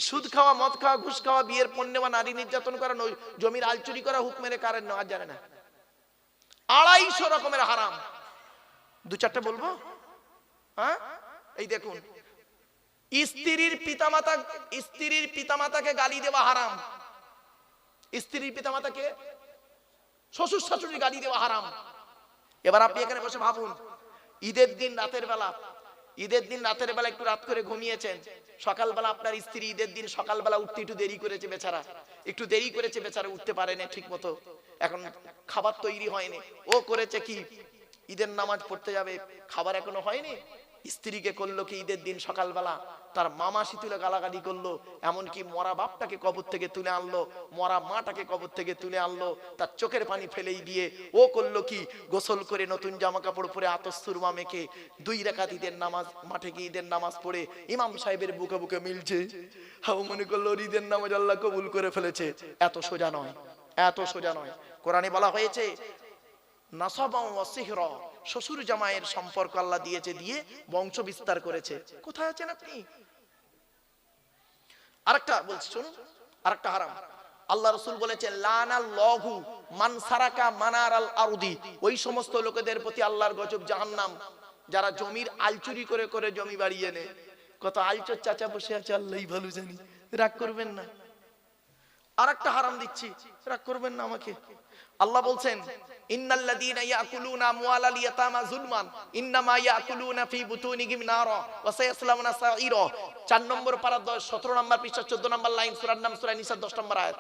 সুদ খাওয়া, মদ খাওয়া, ঘুষ খাওয়া, বিয়ের পণ্য বা নারী নির্যাতন করা, জমির আল চুরি করা, হুক মেরে কারেন্ট নেওয়া জানে না। 250 রকমের হারাম। দু চারটে বলবো? হ্যাঁ, এই দেখুন, স্ত্রীর পিতামাতাকে গালি দেওয়া হারাম। স্ত্রীর পিতামাতাকে, শ্বশুর শাশুড়ি গালি দেওয়া হারাম। এবার আপনি এখানে বসে ভাবুন, ঈদের দিন রাতের বেলা একটু রাত করে ঘুমিয়েছেন, সকালবেলা আপনার স্ত্রী ঈদের দিন সকালবেলা উঠতে একটু দেরি করেছে, বেচারা উঠতে পারেনি ঠিক মতো, এখন খাবার তৈরি হয়নি, ও করেছে কি, ঈদের নামাজ পড়তে যাবে, খাবার এখনো হয়নি, স্ত্রীকে করলো কি ঈদের দিন সকালবেলা তার মামাসি তুলে গালাগালি করলো, এমনকি মরা বাপটাকে কবর থেকে তুলে আনলো, মরা মাটাকে কবর থেকে তুলে আনলো, তার চোখের পানি ফেলেই দিয়ে ও করলো কি, গোসল করে নতুন জামা কাপড় পরে আতশ সুরমা মেখে 2 রাকাত ঈদের নামাজ, মাঠে গিয়ে ঈদের নামাজ পড়ে ইমাম সাহেবের বুকে বুকে মিলছে, হাও মনে করলো ঈদের নামাজ আল্লাহ কবুল করে ফেলেছে। এত সোজা নয়। কোরআনে বলা হয়েছে নাসাবা ওয়া সিহরা, শ্বশুর জামাইয়ের সম্পর্ক আল্লাহ দিয়েছে, দিয়ে বংশ বিস্তার করেছে। কোথায় আছেন আপনি? আরেকটা বলছি শুনুন, আরেকটা হারাম। আল্লাহ রাসূল বলেছেন লানাল্লাহু মান সারাকা মানারাল আরদি, ওই সমস্ত লোকেদের প্রতি আল্লাহর গজব, জাহান্নাম, যারা জমির আল চুরি করে করে জমি বাড়িয়ে নেয়। কত আলচোর চাচা বসে আছে, আল্লাহই ভালো জানি, রাগ করবেন না। আরেকটা হারাম দিচ্ছি, রাগ করবেন না আমাকে। আল্লাহ বলছেন ইন্নাল্লাযীনা ইয়াকুলুনা আমওয়ালাল ইয়াতামা যুলমান ইন্নামা ইয়াকুলুনা ফি বুতুনিহিম নারা ওয়া সায়াসলাউনা সাঈরা। 4 নম্বর পারা 17 নম্বর পৃষ্ঠা 14 নম্বর লাইন, সূরার নাম সূরা নিসা 10 নম্বর আয়াত।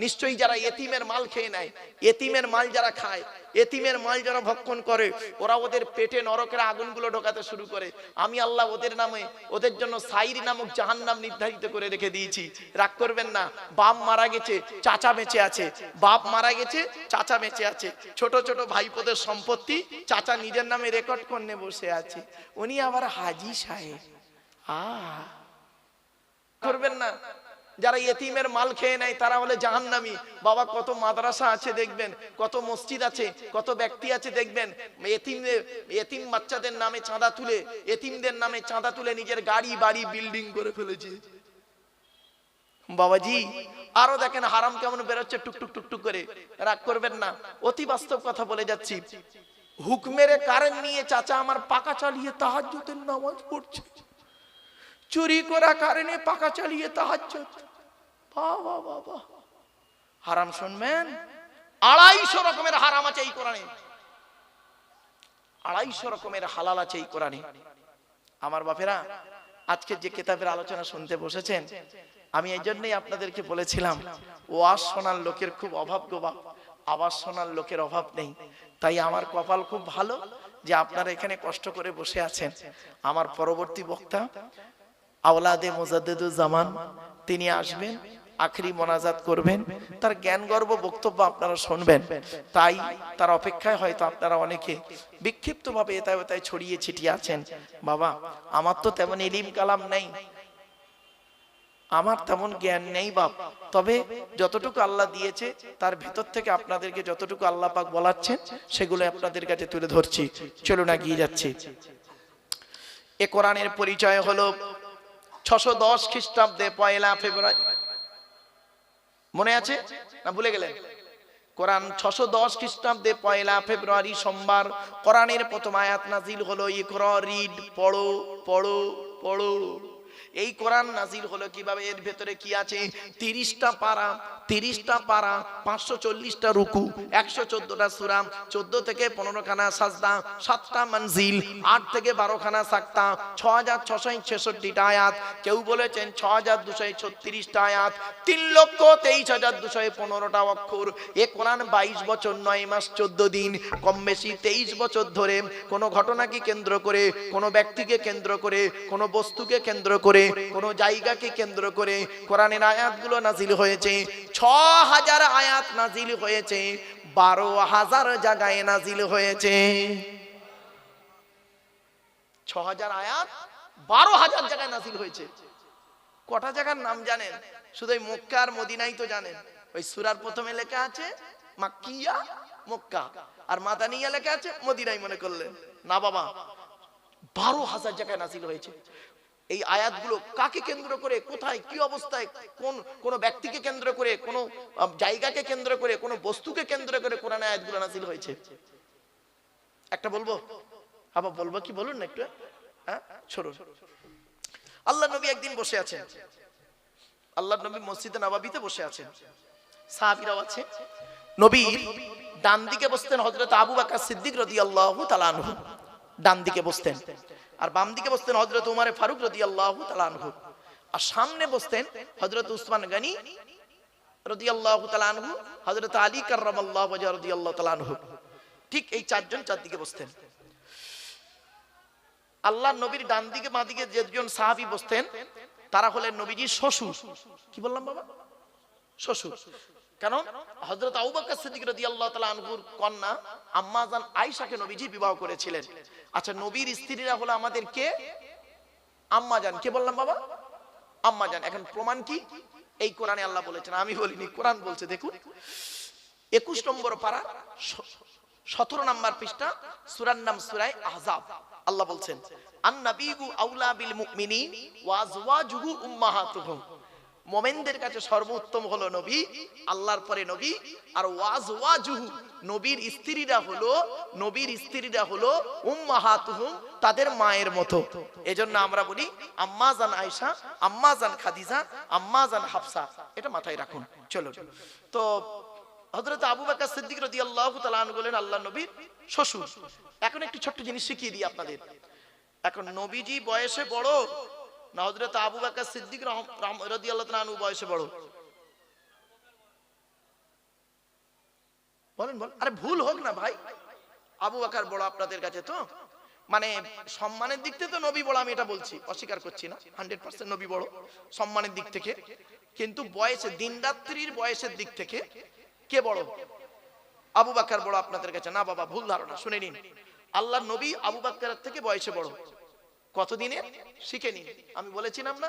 নিশ্চয়ই যারা ইতিমের মাল খেয়ে নেয়, ইতিমের মাল যারা খায়, ইতিমের মাল যারা ভক্ষণ করে, ওরা ওদের পেটে নরকের আগুনগুলো ঢোকাতে শুরু করে। আমি আল্লাহ ওদের নামে, ওদের জন্য সাইর নামক জাহান্নাম নির্ধারিত করে রেখে দিয়েছি। রাগ করবেন না। বাপ মারা গেছে, চাচা বেঁচে আছে, বাপ মারা গেছে, চাচা বেঁচে আছে, ছোট ছোট ভাইপোদের সম্পত্তি চাচা নিজের নামে রেকর্ড করে বসে আছে, উনি আবার হাজি সাহেব। করবেন না। যারা ইতিমের মাল খেয়ে নেয় তারা হলে জাহান্নামী। বাবা, কত মাদ্রাসা আছে দেখবেন, কত মসজিদ আছে, কত ব্যক্তি আছে দেখবেন, এতিম বাচ্চাদের নামে চাঁদা তুলে, এতিমদের নামে চাঁদা তুলে নিজের গাড়ি বাড়ি বিল্ডিং করে ফেলেছে। বাবাজি, আরো দেখেন হারাম কেমন বেরোচ্ছে টুকটুক টুকটুক করে। রাগ করবেন না, অতি বাস্তব কথা বলে যাচ্ছি। হুকমের কারেন্ট নিয়ে চাচা আমার পাকা চালিয়ে তাহাজ্জুদের নামাজ পড়ছে, চুরি করা কারণে পাকা চালিয়ে তাহাজ্জুদ। বাবা বাবা, হারাম শুনবেন, 250 রকমের হারাম আছে এই কোরআনে, 250 রকমের হালাল আছে এই কোরআনে। আমার বাপেরা, আজকে যে কিতাবের আলোচনা শুনতে বসেছেন, আমি এই জন্যই আপনাদেরকে বলেছিলাম ওয়াজ শোনার লোকের খুব অভাব গো বাপ, আওয়াজ শোনার লোকের অভাব নেই। তাই আমার কপাল খুব ভালো যে আপনারা এখানে কষ্ট করে বসে আছেন। আমার পরবর্তী বক্তা আওলাদে মুজাদ্দিদুজ জামান, তিনি আসবেন, আখরি মোনাজাত করবেন, তার জ্ঞান গর্ব বক্তব্য আপনারা শুনবেন। তাই তার অপেক্ষায় হয়তো আপনারা অনেকে বিক্ষিপ্ত ভাবে এতায় ওতায় ছড়িয়ে ছিটিয়ে আছেন। বাবা, আমার তো তেমন ইলম কালাম নেই, আমার তেমন জ্ঞান নেই বাপ, তবে যতটুকু আল্লাহ দিয়েছে তার ভেতর থেকে আপনাদেরকে যতটুকু আল্লাহ পাক বলাচ্ছেন সেগুলো আপনাদের কাছে তুলে ধরছি। চলুন এগিয়ে যাচ্ছি। এ কোরআনের পরিচয় হলো 610 খ্রিস্টাব্দে 1 ফেব্রুয়ারি, মনে আছে না ভুলে গেলেন? কোরআন 610 খ্রিস্টাব্দে 1 ফেব্রুয়ারি সোমবার কোরআনের প্রথম আয়াত নাজিল হলো। ইকরা, রিড, পড়ো পড়ো পড়ো। এই কোরআন নাজিল হলো কিভাবে? এর ভেতরে কি আছে? 30টা পারা, 540টা রুকু, 114টা সূরা, 14 থেকে 15 খানা সাজদা, 7টা মঞ্জিল, 8 থেকে 12 খানা সাক্তা, 6666টা আয়াত, কেউ বলেছেন 6236টা আয়াত, 3,23,215টা অক্ষর। এ কোরআন 22 বছর 9 মাস 14 দিন, কম বেশি 23 বছর ধরে কোন ঘটনাকে কেন্দ্র করে, কোন ব্যক্তিকে কেন্দ্র করে, কোন বস্তুকে কেন্দ্র করে, কোন জায়গাকে কেন্দ্র করে কোরআনের আয়াতগুলো নাজিল হয়েছে। 6000 আয়াত নাজিল হয়েছে, 12,000 জায়গায় নাজিল হয়েছে। 6000 আয়াত 12,000 জায়গায় নাজিল হয়েছে। কটা জায়গার নাম জানেন? শুধু এই মক্কা আর মদিনাই তো জানেন। ওই সূরার প্রথমে লেখা আছে মাক্কিয়া, মক্কা, আর মাদানিয়া লেখা আছে মদিনাই মনে করলেন না বাবা, 12,000 জায়গায় নাজিল হয়েছে। এই আয়াতগুলো কাকে কেন্দ্র করে, কোথায়, কি অবস্থায়, কোন ব্যক্তিকে কেন্দ্র করে, কোন জায়গাকে কেন্দ্র করে, কোন বস্তুকে কেন্দ্র করে কোরআন আয়াতগুলো নাযিল হয়েছে? একটা বলবো, আবার বলবো কি বলুন না একটু, হ্যাঁ শুনুন। আল্লাহ নবী একদিন বসে আছেন, আল্লাহ নবী মসজিদে নববীতে বসে আছেন, সাহাবীরাও আছে। নবীর ডান দিকে বসতেন হযরত আবু বকর সিদ্দিক রাদিয়াল্লাহু তাআলা আনহু, ডান দিকে বসতেন। আর বাম দিকে বসতেন হযরত উমর ফারুক রাদিয়াল্লাহু তাআলা আনহু। আর সামনে বসতেন হযরত উসমান গনি রাদিয়াল্লাহু তাআলা আনহু, হযরত আলী কাররামাল্লাহু ওয়াজহু রাদিয়াল্লাহু তাআলা আনহু। ঠিক এই চারজন চারদিকে বসতেন। আল্লাহ নবীর ডান দিকে বাঁ দিকে যেজন সাহাবী বসতেন তারা হলেন নবীজির শ্বশুর। কি বললাম বাবা? শ্বশুর। কারণ হযরত আবু বকর সিদ্দিক রাদিয়াল্লাহু তাআলা আনহুর কন্যা আম্মা জান আয়েশাকে নবীজি বিবাহ করেছিলেন। আচ্ছা, নবীর স্ত্রীরা হলো আমাদের কে? আম্মা জান। কে বললাম বাবা? আম্মা জান। এখন প্রমাণ কি? এই কোরআনে আল্লাহ বলেছেন, আমি বলিনি, কোরআন বলছে। দেখুন 21 নম্বর পারা 17 নম্বর পৃষ্ঠা, সূরার নাম সূরা আহজাব। আল্লাহ বলছেন আন-নাবিয়্যু আউলা বিল মুমিনিন ওয়া আজওয়াজুহু উম্মাহাতুহুম। মুমিনদের কাছে সর্বোত্তম হলো নবী, আল্লাহর পরে নবী। আর ওয়াজওয়াজুহু, নবীর স্ত্রীরা হলো উম্মাহাতুহুম, তাদের মায়ের মতো। এজন্য আমরা বলি আম্মা জান আয়েশা, আম্মা জান খাদিজা, আম্মা জান হাফসা। এটা মাথায় রাখুন। চলো, তো হযরত আবু বকর সিদ্দিক রাদিয়াল্লাহু তাআলা আনহু বলেন আল্লাহ নবীর শ্বশুর। এখন একটু ছোট্ট জিনিস শিখিয়ে দিই আপনাদের। এখন নবীজি বয়সে বড় না হযরত আবু বকর সিদ্দিক রাদিয়াল্লাহু তাআলা আনহু বয়সে বড়? বলেন বলেন। আরে ভুল হোক না ভাই, আবু বকর বড় আপনাদের কাছে, তো মানে সম্মানের দিক থেকে তো নবী বড়, আমি এটা বলছি, অস্বীকার করছি না। 100% নবী বড় সম্মানের দিক থেকে, কিন্তু বয়সে, দিন রাত্রির বয়সের দিক থেকে কে বড়? আবু বকর বড় আপনাদের কাছে? না বাবা, ভুল ধারণা। শুনে নিন, আল্লাহর নবী আবু বকরের থেকে বয়সে বড়। কতদিনে? শিখে নিন। আমি বলেছিলাম না,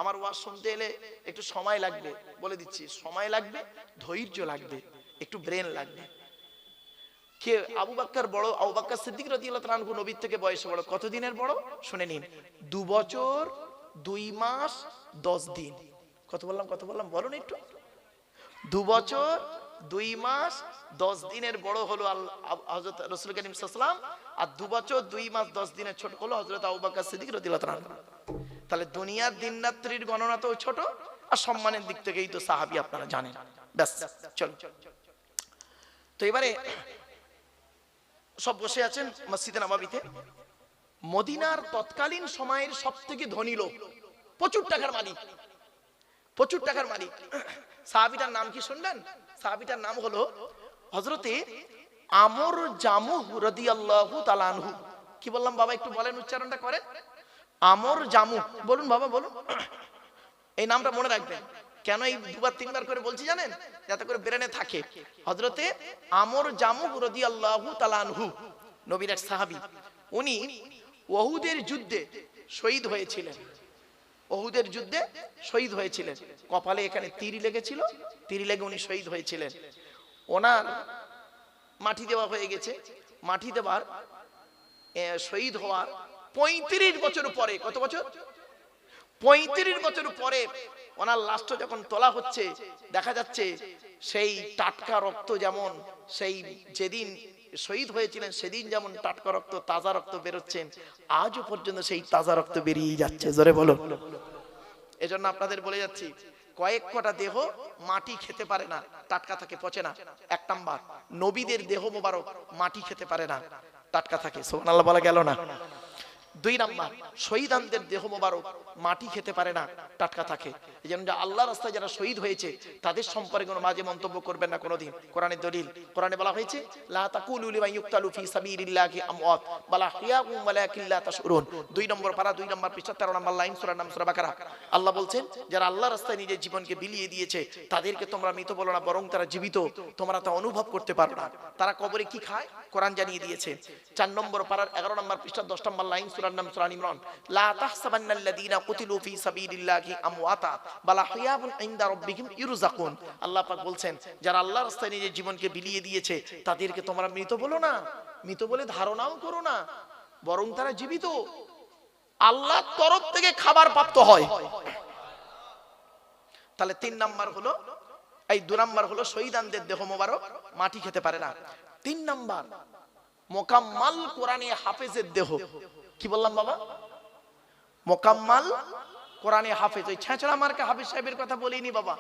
আমার ওয়াজ শুনতে এলে একটু সময় লাগবে, বলে দিচ্ছি, সময় লাগবে, ধৈর্য লাগবে, একটু ব্রেন লাগবে। কে আবু বকর বড়? আবু বকর সিদ্দিক রাদিয়াল্লাহু তাআলা আনহু নবীর থেকে বয়সে বড়। কতদিনের বড়? শুনে নিন, 2 বছর 2 মাস 10 দিন। কত বললাম, কত বললাম বলুন একটু? 2 বছর 2 মাস 10 দিনের বড় হলো হযরত রাসূল করিম সাল্লাল্লাহু আলাইহি ওয়াসাল্লাম। আর 2 বছর 2 মাস 10 দিনের ছোট হলো হযরত আবু বকর সিদ্দিক রাদিয়াল্লাহু তাআলা আনহু। তাহলে দুনিয়ার দিন রাত্রির গণনা তো ছোট, আর সম্মানের দিক থেকেই তো সাহাবী আপনারা জানেন। ব্যাস, চলো। তো এবারে সব বসে আছেন মসজিদে নববীতে। মদিনার তৎকালীন সময়ের সবথেকে ধনী লোক, প্রচুর টাকার মালিক, প্রচুর টাকার মালিক। সাহাবীটার নাম কি শুনলেন? সাহাবীটার নাম হলো হযরতে আমর জামুহ রাদিয়াল্লাহু তাআলা আনহু। কি বললাম বাবা, একটু বলেন, উচ্চারণটা করেন। আমর জামুহ, বলুন বাবা, বলুন। এই নামটা মনে রাখবেন। কেন এই 2বার 3বার করে বলছি জানেন? যাতে করে ব্রেনে থাকে। হযরতে আমর জামুহ রাদিয়াল্লাহু তাআলা আনহু নবীর এক সাহাবী। উনি উহুদের যুদ্ধে শহীদ হয়েছিলেন। উহুদের যুদ্ধে শহীদ হয়েছিলেন। কপালে এখানে তীর লেগেছিল, তীর লেগে উনি শহীদ হয়েছিলেন। ওনার মাটি দেওয়া হয়ে গেছে। মাটি দেওয়ার, শহীদ হওয়ার 35 বছর পরে, কত বছর? 35 বছর পরে ওনার লাশটা যখন তোলা হচ্ছে, দেখা যাচ্ছে সেই টাটকা রক্ত, যেমন সেই যেদিন শহীদ হয়েছিলেন সেদিন যেমন টাটকা রক্ত, তাজা রক্ত বেরোচ্ছেন, আজও পর্যন্ত সেই তাজা রক্ত বেরিয়ে যাচ্ছে। জোরে বলো। এজন্য আপনাদের বলে যাচ্ছি, কয়েক কটা দেহ মাটি খেতে পারে না, টাটকা থাকে, পচে না। 1 নাম্বার, নবীদের দেহ মোবারক মাটি খেতে পারে না, টাটকা থাকে। সুবহানাল্লাহ বলা গেল না? 2 নাম্বার, শহীদানদের দেহ মোবারক মাটি খেতে পারে না, টাটকা থাকে। এইজন্য আল্লাহর রাস্তায় যারা শহীদ হয়েছে তাদের সম্পর্কে কোনো বাজে মন্তব্য করবেন না কোনোদিন। কোরআনের দলিল, কোরআনে বলা হয়েছে লা তাকুলু লিমান ইউক্তালু ফি সাবিলিল্লাহি আমওয়াত বাল আহইয়াউম ওয়ালাকিন লা তাশউরুন। 2 নম্বর পারা 2 নম্বর পৃষ্ঠা 13 নম্বর লাইন, সূরার নাম সূরা বাকারা। আল্লাহ বলছেন, যারা আল্লাহর রাস্তায় নিজের জীবনকে বিলিয়ে দিয়েছে তাদেরকে তোমরা মৃত বলো না, বরং তারা জীবিত, তোমরা তা অনুভব করতে পারো না। তারা কবরে কি খায় কোরআন জানিয়ে দিয়েছে। 4 নম্বর পারার 11 নম্বর পৃষ্ঠা 10 নম্বর লাইন, সূরার নাম সূরা ইমরান। লা তাহসাবান্নাল্লাযীনা কুতিলু ফি সাবিলিল্লাহি আমওয়াতা বাল আহইয়াউন ইনদা রাব্বিহিম ইরযাকুন। আল্লাহ পাক বলছেন, যারা আল্লাহর রাস্তায় নিজের জীবনকে বিলিয়ে দিয়েছে তাদেরকে তোমরা মৃত বলো না, মৃত বলে ধারণাও করো না, বরং তারা জীবিত। আল্লাহর তরফ থেকে খাবার প্রাপ্ত হয়। তাহলে 3 নাম্বার হলো, এই 2 নাম্বার হলো শহীদানদের দেহ মোবারক মাটি খেতে পারে না। 3 নাম্বার মোকাম্মাল কোরআনে হাফেজের দেহ। কি বললাম বাবা? মোকাম্মাল কোরআনে হাফেজ। ওই ছেঁচড়া মার্কা হাফেজ সাহেবের কথা বলিনি বাবা।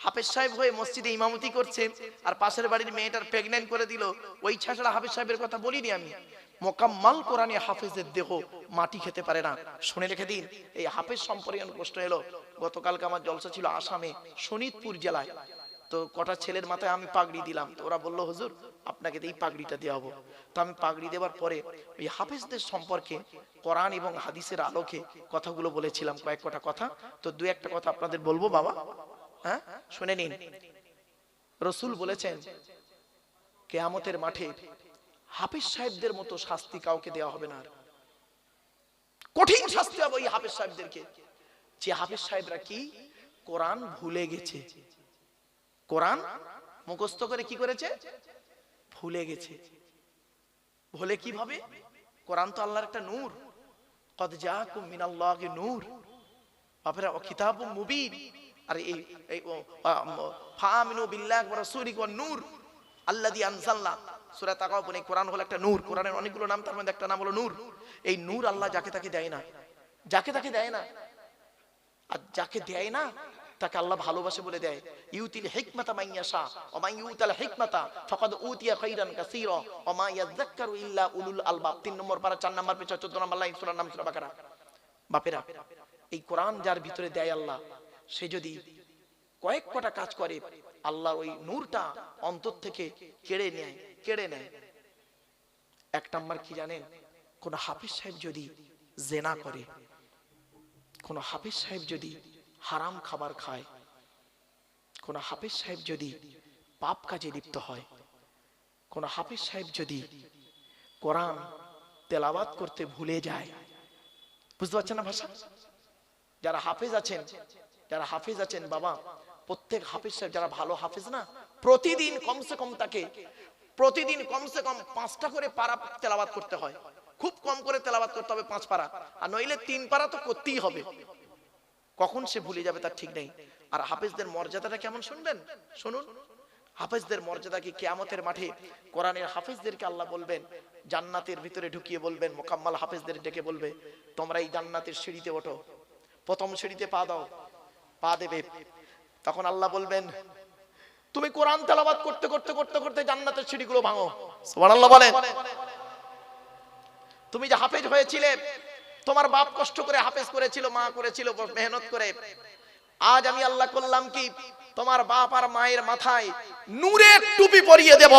হাফেজ সাহেব হয়ে মসজিদে ইমামতি করছে আর পাশের বাড়ির মেয়েটার প্রেগন্যান্ট করে দিল, ওই ছেঁচড়া হাফেজ সাহেবের কথা বলিনি আমি। মোকাম্মাল কোরআনে হাফেজের দেহ মাটি খেতে পারে না। শুনে রেখে দিন, এই হাফেজ সম্পর্কে প্রশ্ন এলো। গতকালকে আমার জলসা ছিল আসামে, শোনিতপুর জেলায়। তো কটা ছেলের মাথায় আমি পাগড়ি দিলাম, তো ওরা বললো হুজুর আপনাকে এই পাগড়িটা দেওয়া হবো। তো আমি পাগড়ি দেওয়ার পরে ওই হাফেজদের সম্পর্কে কোরআন এবং হাদিসের আলোকে কথাগুলো বলেছিলাম, কয়েক কটা কথা। তো 2-1টা কথা আপনাদের বলবো বাবা, হ্যাঁ শুনে নিন। রসুল বলেছেন কিয়ামতের মাঠে হাফেজ সাহেবদের মতো শাস্তি কাউকে দেওয়া হবে না। কঠিন শাস্তি হবে ওই হাফেজ সাহেবদেরকে, যে হাফেজ সাহেবরা কি কোরআন ভুলে গেছে, কোরআন মুখস্থ করে কি করেছে, ভুলে গেছে। ভুলে কিভাবে? কোরআন তো আল্লাহর একটা নূর, কদ জাআকুম মিনাল্লাহি নূর, বাপরা ও কিতাবুম মুবিন। আর এই ফাআমিনু বিল্লাহি ওয়া রাসূলিহি ওয়ান নূর আল্লাযী আনজালনা, সূরা তাকাবুন। এই কোরআন হলো একটা নূর। কোরআনের অনেকগুলো নাম, তার মধ্যে একটা নাম হলো নূর। এই নূর আল্লাহ যাকে তাকে দেয় না, যাকে তাকে দেয় না। আর যাকে দেয় না তাকে আল্লাহ ভালোবাসে বলে দেয়। ইউতিল হিকমাতা মান ইয়াশা ওয়া মান ইউতাল হিকমাতা ফাকাদ উতিয়া খাইরান কাসীরা ওয়া মা ইয়াযাক্কারু ইল্লা উলুল আলবাব। 3 নম্বর পারা 4 নম্বর পেজ 14 নম্বর লাইন, সূরার নাম সূরা বাকারা। বাপেরা, এই কোরআন যার ভিতরে দেয় আল্লাহ, সে যদি কয়েক কটা কাজ করে আল্লাহ ওই নূরটা অন্তর থেকে কেড়ে নেয়। 1 নাম্বার কি জানেন? কোন হাফেজ সাহেব যদি জেনা করে, কোন হাফেজ সাহেব যদি হারাম খাবার খায়, কোন হাফেজ সাহেব যদি পাপ কাজে লিপ্ত হয়, কোন হাফেজ সাহেব যদি কোরআন তেলাওয়াত করতে ভুলে যায়, বুঝতে পারছেন না ভাষা? যারা হাফেজ আছেন বাবা, প্রত্যেক হাফেজ সাহেব যারা ভালো হাফেজ না, প্রতিদিন কমসে কম 5টা করে পারা তেলাওয়াত করতে হয়। খুব কম করে তেলাওয়াত করতে হবে 5 পারা, আর নইলে 3 পারা তো করতেই হবে। কখন সে ভুলে যাবে তার ঠিক নেই। আর হাফেজদের মর্যাদাটা কেমন শুনবেন, শুনুন। হাফেজদের মর্যাদা কি? কিয়ামতের মাঠে কোরআনের হাফেজদেরকে আল্লাহ বলবেন, জান্নাতের ভিতরে ঢুকিয়ে বলবেন, মোকাম্মাল হাফেজদের ডেকে বলবে, তোমরা এই জান্নাতের সিঁড়িতে ওঠো, প্রথম সিঁড়িতে পা দাও, পা দেবে। তখন আল্লাহ বলবেন, তুমি কোরআন তেলাওয়াত করতে করতে করতে করতে জান্নাতের সিঁড়িগুলো ভাঙো। সুবহানাল্লাহ বলেন। তুমি যে হাফেজ হয়েছিলে, তোমার বাপ কষ্ট করে হাফেজ করেছিল, মা করেছিল মেহনত করে, আজ আমি আল্লাহ করলাম কি, তোমার বাপ আর মায়ের মাথায় নূরের টুপি পরিয়ে দেব।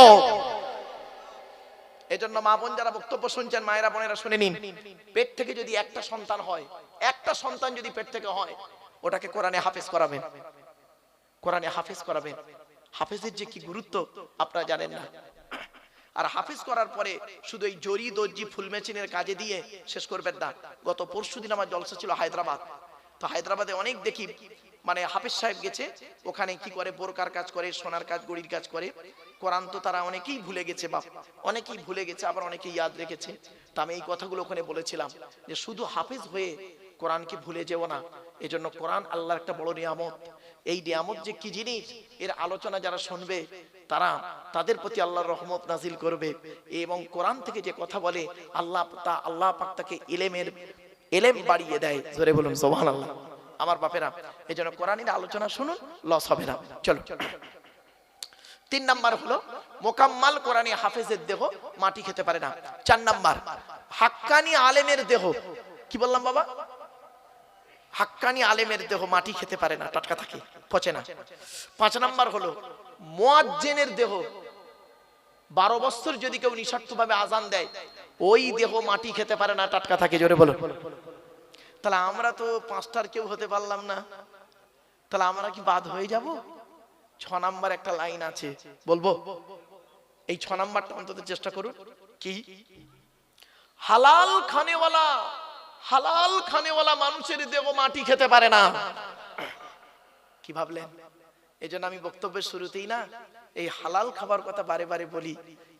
এজন্য মা বোন যারা বক্তব্য শুনছেন, মায়েরা বোনেরা শুনে নিন, পেট থেকে যদি একটা সন্তান হয়, একটা সন্তান যদি পেট থেকে হয়, ওটাকে কোরআনে হাফেজ করাবেন, কোরআনে হাফেজ করাবেন। হাফেজের যে কি গুরুত্ব আপনারা জানেন না। আর হাফেজ করার পরে শুধু এই জরি দর্জি ফুল মেশিনের কাজে দিয়ে শেষ করবেন না। গত পরশুদিন আমার জলসা ছিল হায়দ্রাবাদ। তো হায়দ্রাবাদে অনেক দেখি মানে হাফেজ সাহেব গেছে, ওখানে কি করে, বোরকার কাজ করে, সোনার কাজ, গড়ির কাজ করে। কোরআন তো তারা অনেকেই ভুলে গেছে বাপ, অনেকেই ভুলে গেছে, আবার অনেকেই ইয়াদ রেখেছে। তো আমি এই কথাগুলো ওখানে বলেছিলাম যে শুধু হাফেজ হয়ে কোরআনকে ভুলে যেও না। এজন্য কোরআন আল্লাহর একটা বড় নিয়ামত। এই নিয়ামত যে কি জিনিস, এর আলোচনা যারা শুনবে তাদের প্রতি আল্লাহর রহমত নাজিল করবে। এবং কোরআন থেকে যে কথা বলে আল্লাহ পাক তাকে ইলম বাড়িয়ে দেয়। জোরে বলুন সুবহানাল্লাহ। আমার বাপেরা, এজন্য কোরআনের আলোচনা শুনুন, লস হবে না। চলো, 3 নাম্বার হলো মোকাম্মাল কোরআনী হাফেজের দেহ মাটি খেতে পারে না। 4 নাম্বার হাক্কানি আলেমের দেহ। কি বললাম বাবা? হাক্কানি আলেমের দেহ মাটি খেতে পারে না, টাটকা থাকে, পচে না। 5 নাম্বার হলো মুয়াজ্জিনের দেহ। 12 বছর যদি কেউ নিঃস্বার্থভাবে আজান দেয়, ওই দেহ মাটি খেতে পারে না, টাটকা থাকে। জোরে বলো। তাহলে আমরা তো 5টার কেউ হতে পারলাম না, তাহলে আমরা কি বাদ হয়ে যাব? 6 নাম্বার একটা লাইন আছে, বলবো? এই 6 নাম্বারটা অন্তত চেষ্টা করুন। কি? হালাল খানেওয়ালা মানুষের দেহ মাটি খেতে পারে না। কি ভাবলেন? এই জন্য আমি বক্তব্যের শুরুতেই না এই হালাল খাবার কথা বারে বারে বলি।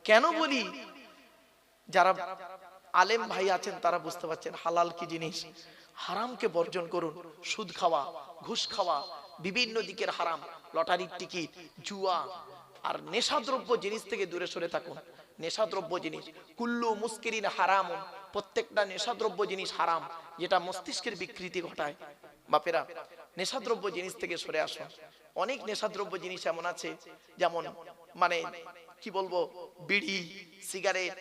কেন বলি? যারা আলেম ভাই আছেন তারা বুঝতে পারছেন হালাল কি জিনিস, হারামকে বর্জন করুন। সুদ খাওয়া, ঘুষ খাওয়া, বিভিন্ন দিকের হারাম, লটারির টিকিট, জুয়া আর নেশাদ্রব্য জিনিস থেকে দূরে সরে থাকুন। নেশাদ্রব্য জিনিস কুল্লু মুস্কিরিন হারামুন, প্রত্যেকটা নেশাদ্রব্য জিনিস হারাম, যেটা মস্তিষ্কের বিকৃতি ঘটায়। বাপেরা, নেশাদ্রব্য জিনিস থেকে সরে আসুন। অনেক নেশাদ্রব্য জিনিস এমন আছে, যেমন মানে কি বলবো, বিড়ি, সিগারেট,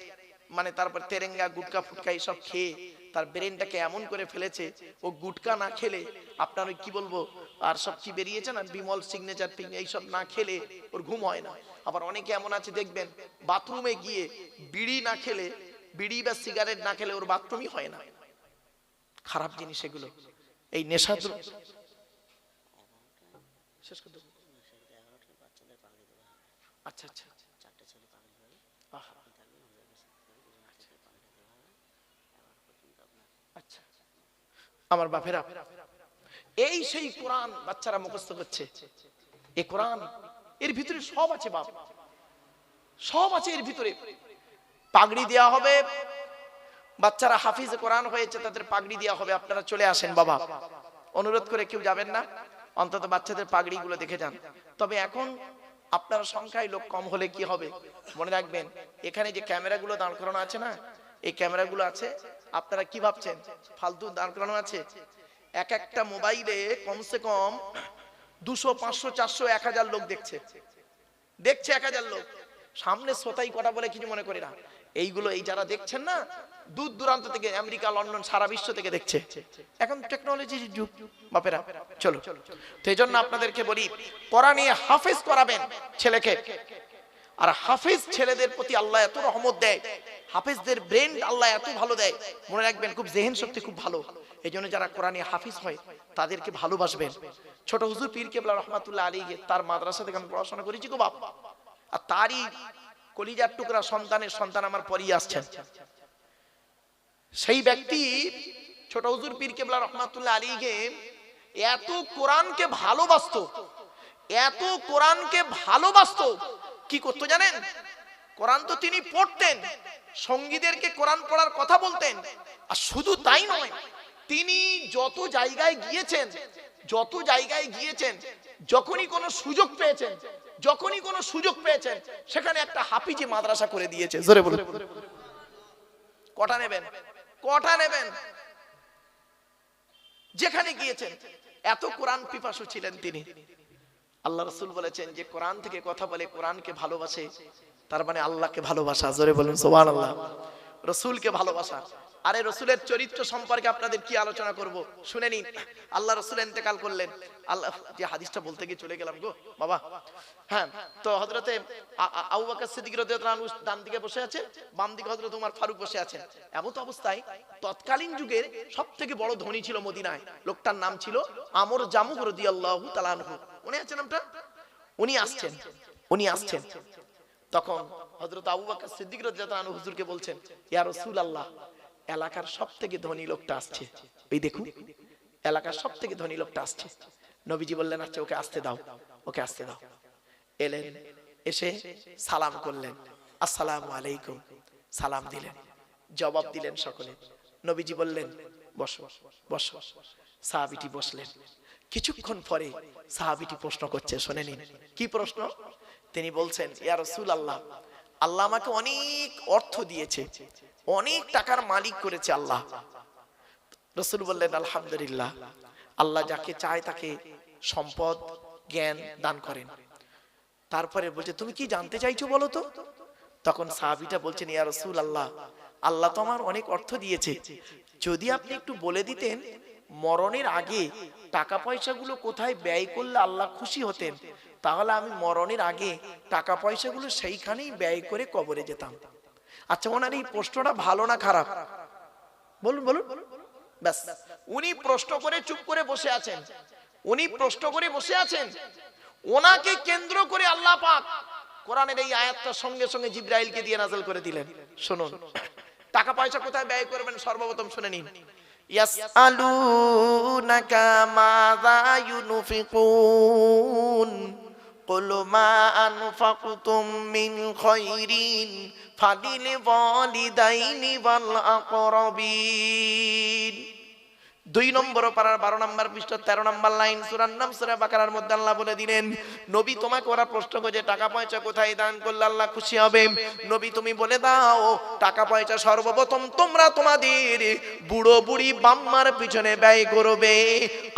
মানে তারপর তেরেঙ্গা, গুটকা ফুটকা এইসব খেয়ে তার ব্রেনটাকে এমন করে ফেলেছে, ও গুটকা না খেলে আপনার ওই কি বলবো আর সব কি বেরিয়েছে না, বিমল, সিগনেচার পিং, এইসব না খেলে ওর ঘুম হয় না। আবার অনেকে এমন আছে দেখবেন বাথরুমে গিয়ে বিড়ি না খেলে, বিড়ি বা সিগারেট না খেলে ওর বাথরুমই হয় না। খারাপ জিনিস এগুলো। এই নেশা আচ্ছা আচ্ছা আচ্ছা, আমার বাপেরা, এই সেই কোরআন বাচ্চারা মুখস্থ করছে। এই কোরআন, এর ভিতরে সব আছে বাপ, সব আছে এর ভিতরে। পাগড়ি দেওয়া হবে, বাচ্চারা হাফিজ কোরআন হয়েছে তাদের পাগড়ি দেওয়া হবে। আপনারা চলে আসেন বাবা, অনুরোধ করে কেউ যাবেন না, অন্তত বাচ্চাদের পাগড়ি গুলো দেখে যান। তবে এখন আপনার সংখ্যায় লোক কম হলে কি হবে, মনে রাখবেন এখানে যে ক্যামেরাগুলো দাঁড় করানো আছে না, এই ক্যামেরাগুলো আছে, আপনারা কি ভাবছেন ফালতু দাঁড় করানো আছে? এক একটা মোবাইলে কমসে কম 200, 500, 400, 1000 লোক দেখছে 1000 লোক। সামনে শ্রোতাই কটা বলে কিছু মনে করি না। এইগুলো এই যারা দেখছেন না, দূর দূরান্ত থেকে, আমেরিকা, লন্ডন, সারা বিশ্ব থেকে দেখছে। এখন টেকনোলজির যুগ বাপেরা, চলো। তো এই জন্য আপনাদেরকে বলি, কোরআনে হাফেজ করাবেন ছেলেকে। আর হাফেজ ছেলেদের প্রতি আল্লাহ এত রহমত দেয়, হাফেজদের ব্রেন আল্লাহ এত ভালো দেয়, মনে রাখবেন খুব জেহেন শক্তি খুব ভালো। এই জন্য যারা কোরআনে হাফিজ হয় তাদেরকে ভালোবাসবেন। ছোট হুজুর পীর কেবলা রহমাতুল্লাহ আলাইহি, তার মাদ্রাসা থেকে আমি পড়াশোনা করেছি গো বাপ, আর তারই কলিজার টুকরা সন্তানের সন্তান আমার পরই আসছেন। সেই ব্যক্তি ছোট হুজুর পীর কেবলা রহমাতুল্লাহ আলাইহি এত কোরআনকে ভালোবাসতো, এত কোরআনকে ভালোবাসতো, কি করতো জানেন? কোরআন তো তিনি পড়তেন, সঙ্গীদেরকে কোরআন পড়ার কথা বলতেন। আর শুধু তাই নয়, তিনি যত জায়গায় গিয়েছেন, যত জায়গায় গিয়েছেন, যখনই কোনো সুযোগ পেয়েছেন, যখনই কোনো সুযোগ পেয়েছেন, সেখানে একটা হাফিজি মাদ্রাসা করে দিয়েছে। জোরে বলুন, কটা নেবেন? কটা নেবেন? যেখানে গিয়েছেন এত কোরআন পিপাসু ছিলেন তিনি। আল্লাহ রাসূল বলেছেন যে কোরআন থেকে কথা বলে, কোরআনকে ভালোবাসে, তার মানে আল্লাহকে ভালোবাসা। জোরে বলুন সুবহানাল্লাহ। রাসূলকে ভালোবাসা। আরে রাসূলের চরিত্র সম্পর্কে আপনাদের কি আলোচনা করব, শুনে নিন। আল্লাহ রাসূল ইন্তেকাল করলেন, আল্লাহ যে হাদিসটা বলতে গিয়ে চলে গেলাম গো বাবা। হ্যাঁ, তো হযরতে আবু বকর সিদ্দিক রাদিয়াল্লাহু আনহু ডান দিকে বসে আছে, বাম দিকে হযরত ওমর ফারুক বসে আছেন। এমন অবস্থায় তৎকালীন যুগের সবথেকে বড় ধনী ছিল মদিনায়, লোকটার নাম ছিল আমর জামুহ রাদিয়াল্লাহু তাআলা আনহু। মনে আছে নামটা? উনি আসছেন। তখন হযরত আবু বকর সিদ্দিক রাদিয়াল্লাহু আনহু হুজুরকে বলছেন, ইয়া রাসূলুল্লাহ, এলাকার সবথেকে ধনী লোকটা আসছে, এই দেখুন এলাকার সবথেকে ধনী লোকটা আসছে। নবীজি বললেন, আচ্ছা ওকে আসতে দাও, ওকে আসতে দাও। এলেন, এসে সালাম করলেন, আসসালামু আলাইকুম, সালাম দিলেন, জবাব দিলেন সকলে। নবীজি বললেন, বসো বসো। সাহাবীটি বসলেন। কিছুক্ষণ পরে সাহাবীটি প্রশ্ন করছে, শুনে নিন কি প্রশ্ন। তিনি বলছেন, ইয়া রাসূলুল্লাহ, আল্লাহ আমাকে অনেক অর্থ দিয়েছে, অনেক টাকার মালিক করেছে আল্লাহ। রাসূল বললেন, আলহামদুলিল্লাহ, আল্লাহ যাকে চায় তাকে সম্পদ, জ্ঞান দান করেন। তারপরে বলছে, তুমি কি জানতে চাইছো বলো তো? তখন সাহাবীটা বলছেন, ইয়া রাসূলুল্লাহ, আল্লাহ তো আমার অনেক অর্থ দিয়েছে, যদি আপনি একটু বলে দিতেন মরণের আগে টাকা পয়সাগুলো কোথায় ব্যয় করলে আল্লাহ খুশি হতেন, তাহলে আমি মরণের আগে টাকা পয়সাগুলো সেইখানেই ব্যয় করে কবরে যেতাম। আচ্ছা, ওনার এই প্রশ্নটা ভালো না খারাপ? বলুন বলুন। ব্যাস, উনি প্রশ্ন করে চুপ করে বসে আছেন, উনি প্রশ্ন করে বসে আছেন। ওনাকে কেন্দ্র করে আল্লাহ পাক কোরআনের এই আয়াতটা সঙ্গে সঙ্গে জিবরাইলকে দিয়ে নাযিল করে দিলেন। শুনুন, টাকা পয়সা কোথায় ব্যয় করবেন সর্বপ্রথম শুনে নিন। ইয়াসআলুনাকা মাযা ইউনফিকুন, কুল মা আনফাকতুম মিন খায়রিন ফালিল ওয়ালিদাইনি ওয়াল আকরাবিন। 2 নম্বর পারার 12 নম্বর পৃষ্ঠা 13 নম্বর লাইন সূরার নাম সূরা বাকারার মধ্যে আল্লাহ বলে দিলেন, নবী তোমাকে ওরা প্রশ্ন করে টাকা পয়সা কোথায় দান করলে আল্লাহ খুশি হবে, নবী তুমি বলে দাও টাকা পয়সা সর্বপ্রথম তোমরা তোমাদের বুড়ো বুড়ি বাম্মার পিছনে ব্যয় করবে,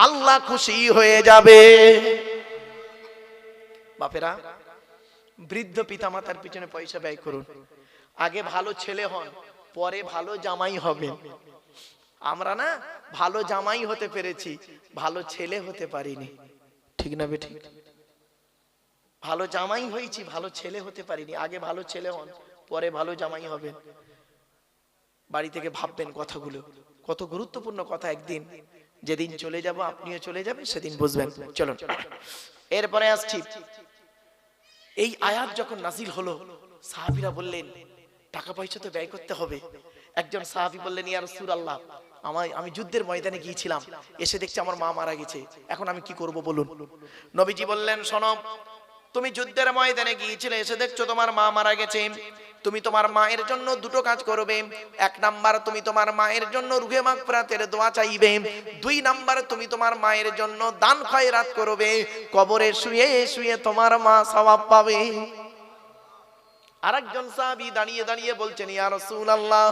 আল্লাহ খুশি হয়ে যাবে। বাপেরা, বৃদ্ধ পিতামাতার পিছনে পয়সা ব্যয় করুন। আগে ভালো ছেলে হন, পরে ভালো জামাই হবেন। আমরা না ভালো জামাই হতে পেরেছি, ভালো ছেলে হতে পারিনি, ঠিক না বেঠিক? ভালো জামাই হয়েছি, ভালো ছেলে হতে পারিনি। আগে ভালো ছেলে হন, পরে ভালো জামাই হবেন। বাড়ি থেকে ভাববেন কথাগুলো, কত গুরুত্বপূর্ণ কথা। একদিন যেদিন চলে যাব, আপনিও চলে যাবেন, সেদিন বুঝবেন। চলুন এরপরে আসছি। এই আয়াত যখন নাজিল হলো, সাহাবীরা বললেন টাকা পয়সা তো ব্যয় করতে হবে। একজন সাহাবী বললেন, ইয়া রাসূলুল্লাহ, আমি যুদ্ধের ময়দানে গিয়েছিলাম, এসে দেখছি আমার মা মারা গেছে, এখন আমি কি করব বলুন। নবীজি বললেন, শোনো, তুমি যুদ্ধের ময়দানে গিয়েছিলে, এসে দেখছো তোমার মা মারা গেছে, তুমি তোমার মায়ের জন্য দুটো কাজ করবে। 1 নাম্বার, তুমি তোমার মায়ের জন্য রুহে মাগফিরাতের দোয়া চাইবে। 2 নাম্বার, তুমি তোমার মায়ের জন্য দান খয়রাত করবে। কবরে শুয়ে শুয়ে তোমার মা সওয়াব পাবে। আরেকজন সাহাবী দাঁড়িয়ে দাঁড়িয়ে বলছেন, ইয়া রাসূলুল্লাহ,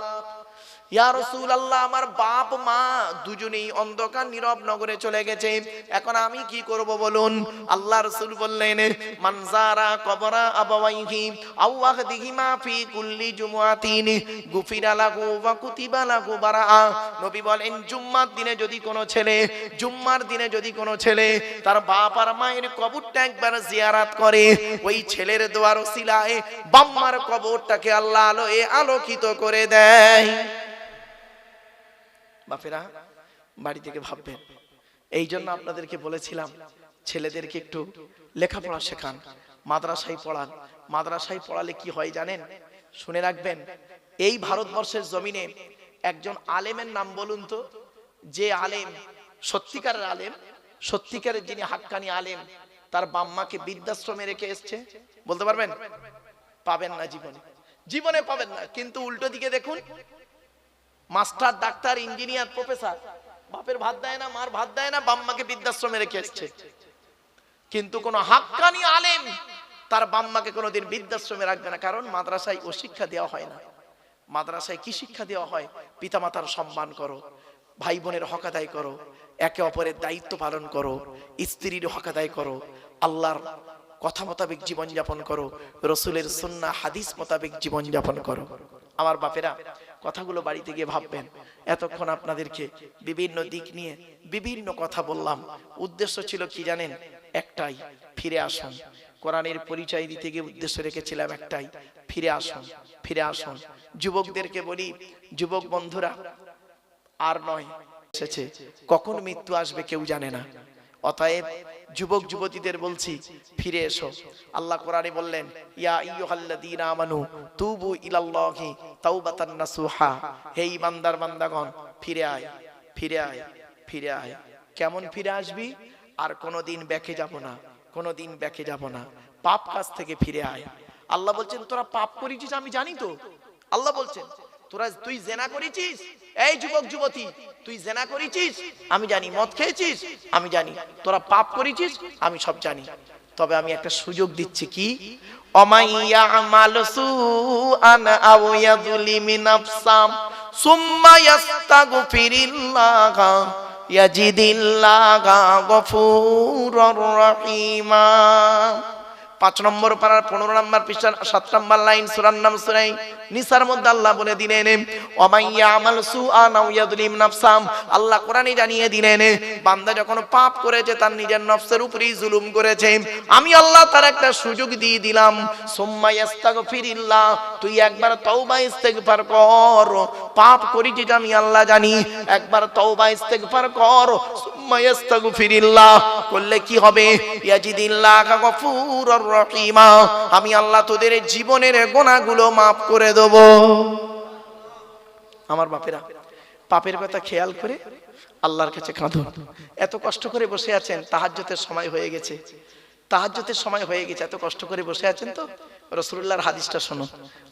ইয়া রাসূলুল্লাহ, আমার বাপ মা দুজনেই অন্ধকার নীরব নগরে চলে গেছে, এখন আমি কি করব বলুন। আল্লাহ রাসূল বললেন, মান যারা কবরা আবাওয়াইহি আও ওয়াহদিহিমা ফি কুল্লি জুমআতিন গুফিরা লাহু ওয়া কুতিবা লাহু বারাআ। নবী বলেন, জুম্মার দিনে যদি কোনো ছেলে তার বাপ আর মায়ের কবরটা একবার জিয়ারত করে, ওই ছেলের দোয়ার ওসিলায় বাম্মার কবরটাকে আল্লাহ আলোয় আলোকিত করে দেয়। বাপেরা, বাড়ি থেকে ভাববেন। এই জন্য আপনাদেরকে বলেছিলাম ছেলেদেরকে একটু লেখাপড়া শেখান, মাদ্রাসায় পড়ান। মাদ্রাসায় পড়ালে কি হয় জানেন? শুনে রাখবেন, এই ভারতবর্ষের জমিনে একজন আলেমের নাম বলুন তো, যে আলেম সত্যিকারের আলেম, সত্যিকারের যিনি হাক্কানি আলেম, তার বাম্মাকে বৃদ্ধাশ্রমে রেখে এসছে, বলতে পারবেন? পাবেন না, জীবনে পাবেন না। কিন্তু উল্টো দিকে দেখুন, মাস্টার, ডাক্তার, ইঞ্জিনিয়ার, প্রফেসর, বাপের ভাত দেয় না, মার ভাত দেয় না, বাম্মাকে বৃদ্ধাশ্রমে রেখে এসছে। কিন্তু কোন হাক্কানি আলেম তার বাম্মাকে কোনোদিন বৃদ্ধাশ্রমে রাখবে না, কারণ মাদ্রাসায় ও শিক্ষা দেওয়া হয় না। মাদ্রাসায় কি শিক্ষা দেওয়া হয়? পিতামাতার সম্মান করো, ভাই বোনের হক আদায় করো, একে অপরের দায়িত্ব পালন করো, স্ত্রীর হক আদায় করো, আল্লাহর কথা মোতাবেক জীবন যাপন করো, রসুলের সুন্নাহ হাদিস মোতাবেক জীবন যাপন করো। আমার বাপেরা, কথাগুলো বাড়িতে গিয়ে ভাববেন। এতক্ষণ আপনাদেরকে বিভিন্ন দিক নিয়ে বিভিন্ন কথা বললাম, উদ্দেশ্য ছিল কি জানেন? একটাই, ফিরে আসুন। কোরআনের পরিচয় দিতে গিয়ে উদ্দেশ্য রেখেছিলাম একটাই, ফিরে আসুন, ফিরে আসুন। যুবকদেরকে বলি, যুবক বন্ধুরা, আর নয়, এসেছে, কখন মৃত্যু আসবে কেউ জানে না। অতএব যুবক যুবতীদের বলছি, ফিরে এসো। আল্লাহ কোরআনে বললেন, ইয়া আইয়ুহাল্লাযীনা আমানু তুবু ইলাল্লাহি তাওবাতান নাসুহা। হে বান্দার বান্দাগণ, ফিরে আয়, ফিরে আয়, ফিরে আয়। কেমন ফিরে আসবি? আর কোনোদিন ব্যাকে যাব না, কোনোদিন ব্যাকে যাব না। পাপ কাজ থেকে ফিরে আয়। আল্লাহ বলছেন, তোরা পাপ করেছিস আমি জানি তো। আল্লাহ বলছেন, তুই জেনা করেছিস, এই যুবক যুবতী, তুই জেনা করেছিস আমি জানি, মদ খেয়েছিস আমি জানি, তোরা পাপ করেছিস আমি সব জানি। তবে আমি একটা সুযোগ দিচ্ছি, কি? অমাইয়া আমাল সুআন আও ইয়াযলিমি নাফসাম সুম্মা ইয়াস্তাগফিরিল্লাহ ইয়াজিদিল্লাহ গফুরুর রহিমা। 5 নম্বর পারার 15 নম্বর পৃষ্ঠার 7 নম্বর লাইন, সূরার নাম সূরা নিসার মধ্যে আল্লাহ বলে দিলেন, ওয়ামাইয়া আমাল সুআন আও ইয়াযলিম নাফসাম। আল্লাহ কোরআনে জানিয়ে দিলেন, বান্দা যখন পাপ করেছে, তার নিজের নফসের উপরেই জুলুম করেছে, আমি আল্লাহ তার একটা সুযোগ দিয়ে দিলাম। সুম্মা ইস্তাগফিরিল্লাহ, তুই একবার তওবা ইস্তেগফার কর। পাপ করেছিস আমি আল্লাহ জানি, একবার তওবা ইস্তেগফার কর। সুম্মা ইস্তাগফিরিল্লাহ করলে কি হবে? ইয়াজিদিল্লাহ গফুরুর রহিমা, আমি আল্লাহ তোদের জীবনের গুনাহগুলো maaf করে দেব। আমার বাপেরা, পাপের কথা খেয়াল করে আল্লাহর কাছে কাঁদুন। এত কষ্ট করে বসে আছেন, তাহাজ্জুদের সময় হয়ে গেছে, তাহাজ্জুদের সময় হয়ে গেছে, এত কষ্ট করে বসে আছেন তো রাসূলুল্লাহর হাদিসটা শুনো।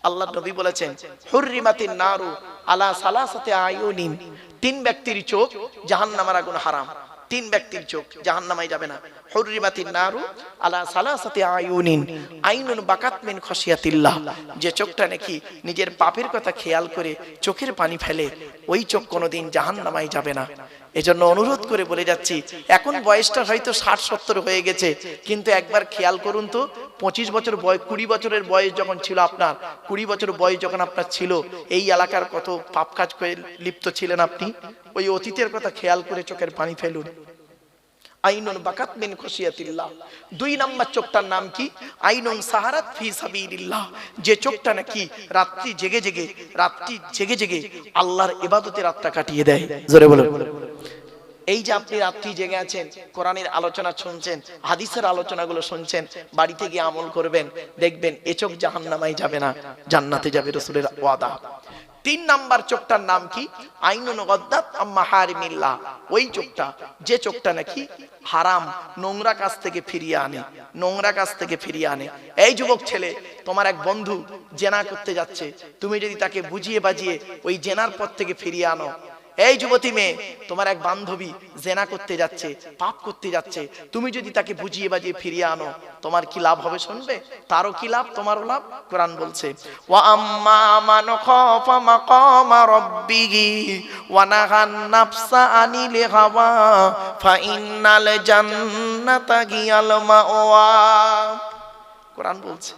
আল্লাহর নবী বলেছেন, হুররিমাতিন নারু আলা সালাসাতি আয়ুনিন, তিন ব্যক্তির চোখ জাহান্নামের আগুন হারাম, তিন ব্যক্তির চোখ জাহান্নামে যাবে না। হুররিমাতিন নারু আলা সালাসাতি আয়ুনিন, আইনুন বাকাত মিন খশিয়াতিল্লাহ, যে চোখটা নাকি নিজের পাপের কথা খেয়াল করে চোখের পানি ফেলে, ওই চোখ কোনোদিন জাহান্নামে যাবে না। এজন্য অনুরোধ করে বলে যাচ্ছি, এখন বয়সটা হয়তো 60-70 হয়ে গেছে, কিন্তু একবার খেয়াল করুন তো, 25 বছর বয়স, 20 বছরের বয়স যখন ছিল আপনার, 20 বছর বয়স যখন আপনার ছিল, এই এলাকার কত পাপ কাজ করে লিপ্ত ছিলেন আপনি। ওই অতীতের কথা খেয়াল করে চোখের পানি ফেলুন। আইনুন বাকাত মিন খশিয়াতিল্লাহ। 2 নাম্বার চোখটার নাম কি? আইনুন সাহারাত ফি সাবিলিল্লাহ, যে চোখটা নাকি রাত্রি জেগে জেগে আল্লাহর ইবাদতে রাতটা কাটিয়ে দেয়। জোরে বলুন। এই যে আপনি রাত্রি জেগে আছেন, কোরআনের আলোচনা শুনছেন, হাদিসের আলোচনাগুলো শুনছেন, বাড়িতে গিয়ে আমল করবেন, দেখবেন এ চোখ জাহান্নামে যাবে না, জান্নাতে যাবে, রাসূলের ওয়াদা। 3 নাম্বার চোখটার নাম কি? আইনুন গাদ্দাত আম্মা হারিমিল্লাহ, ওই চোখটা, যে চোখটা নাকি হারাম নোংরা কাজ থেকে ফিরিয়ে আনে, নোংরা কাজ থেকে ফিরিয়ে আনে। এই যুবক ছেলে, তোমার এক বন্ধু জেনা করতে যাচ্ছে, তুমি যদি তাকে বুঝিয়ে বাজিয়ে ওই জেনার পথ থেকে ফিরিয়ে আনো। এই যুবতী মেয়ে, তোমার এক বান্ধবী জেনা করতে যাচ্ছে, পাপ করতে যাচ্ছে, তুমি যদি তাকে বুঝিয়ে বাজিয়ে ফিরিয়ে আনো, তোমার কি লাভ হবে শুনবে? তারও কি লাভ, তোমারও লাভ। কোরআন বলছে, ওয়া আম্মা মান খাফা মাকামা রাব্বিহি ওয়া নাহান নাফসা আনিল হাওয়া ফা ইন্নাল জান্নাতা হিয়াল মাওয়া। কোরআন বলছে,